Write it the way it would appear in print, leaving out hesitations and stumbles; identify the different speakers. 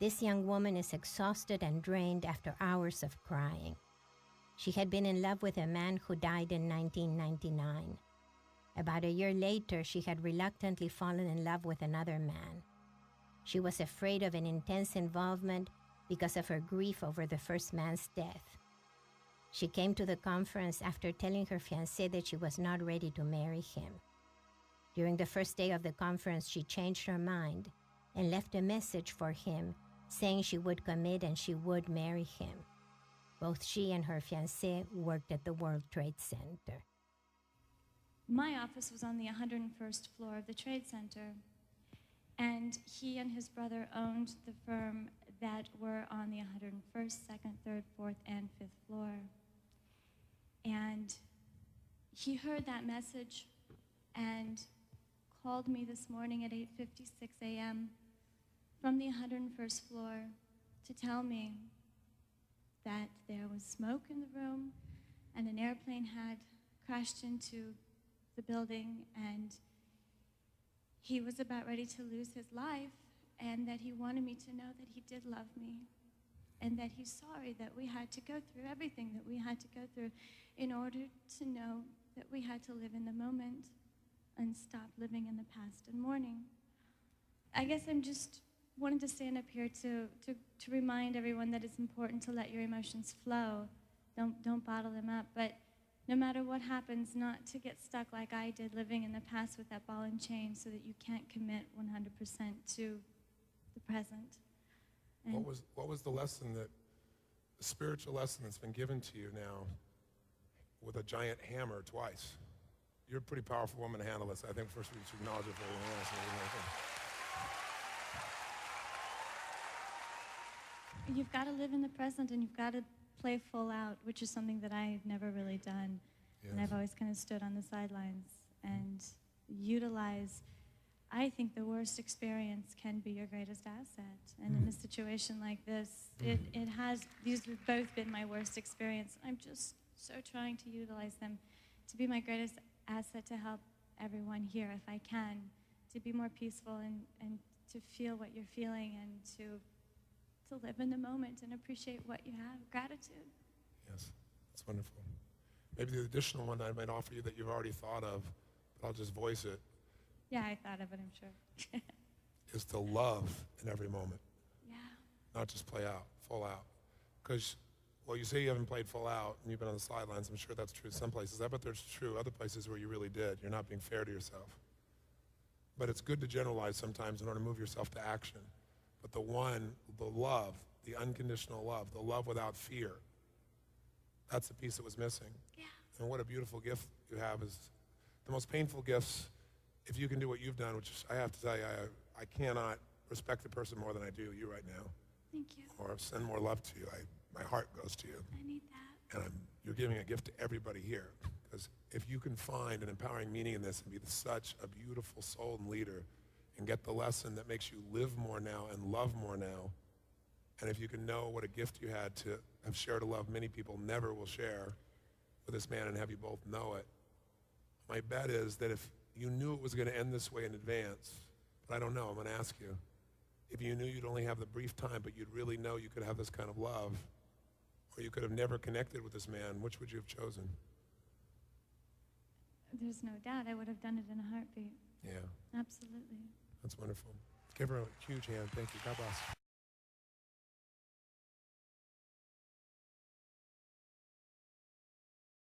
Speaker 1: This young woman is exhausted and drained after hours of crying. She had been in love with a man who died in 1999. About a year later, she had reluctantly fallen in love with another man. She was afraid of an intense involvement because of her grief over the first man's death. She came to the conference after telling her fiancé that she was not ready to marry him. During the first day of the conference, she changed her mind and left a message for him saying she would commit and she would marry him. Both she and her fiancé worked at the World Trade Center.
Speaker 2: My office was on the 101st floor of the Trade Center, and he and his brother owned the firm that were on the 101st, 2nd, 3rd, 4th, and 5th floor. And he heard that message and called me this morning at 8:56 a.m. from the 101st floor to tell me that there was smoke in the room and an airplane had crashed into the building and he was about ready to lose his life, and that he wanted me to know that he did love me and that he's sorry that we had to go through everything that we had to go through in order to know that we had to live in the moment and stop living in the past and mourning. I guess I'm just wanting to stand up here to remind everyone that it's important to let your emotions flow. Don't bottle them up, but no matter what happens, not to get stuck like I did living in the past with that ball and chain so that you can't commit 100% to the present. And
Speaker 3: what was the lesson the spiritual lesson that's been given to you now with a giant hammer twice? You're a pretty powerful woman to handle this. I think first we should acknowledge it for everyone else.
Speaker 2: You've got to live in the present and you've got to play full out, which is something that I've never really done. Yes. And I've always kind of stood on the sidelines and utilize. I think the worst experience can be your greatest asset. And in a situation like this, these have both been my worst experience. I'm just so trying to utilize them to be my greatest asset to help everyone here if I can, to be more peaceful and to feel what you're feeling and to live in the moment and appreciate what you have. Gratitude.
Speaker 3: Yes, that's wonderful. Maybe the additional one I might offer you that you've already thought of, but I'll just voice it.
Speaker 2: Yeah, I thought of it, I'm sure.
Speaker 3: Is to love in every moment.
Speaker 2: Yeah.
Speaker 3: Not just play out, full out. Because, well, you say you haven't played full out and you've been on the sidelines. I'm sure that's true some places. I bet there's true other places where you really did. You're not being fair to yourself. But it's good to generalize sometimes in order to move yourself to action. But the love, the unconditional love, the love without fear, that's the piece that was missing.
Speaker 2: Yeah.
Speaker 3: And what a beautiful gift you have. Is the most painful gifts, if you can do what you've done, which is, I have to tell you, I cannot respect the person more than I do you right now.
Speaker 2: Thank you.
Speaker 3: Or send more love to you. My heart goes to you.
Speaker 2: I need that.
Speaker 3: And you're giving a gift to everybody here. Because if you can find an empowering meaning in this and be such a beautiful soul and leader, and get the lesson that makes you live more now and love more now. And if you can know what a gift you had to have shared a love many people never will share with this man and have you both know it, my bet is that if you knew it was going to end this way in advance, but I don't know, I'm going to ask you, if you knew you'd only have the brief time, but you'd really know you could have this kind of love, or you could have never connected with this man, which would you have chosen?
Speaker 2: There's no doubt I would have done it in a heartbeat.
Speaker 3: Yeah.
Speaker 2: Absolutely.
Speaker 3: That's wonderful. Give her a huge hand. Thank you. God bless.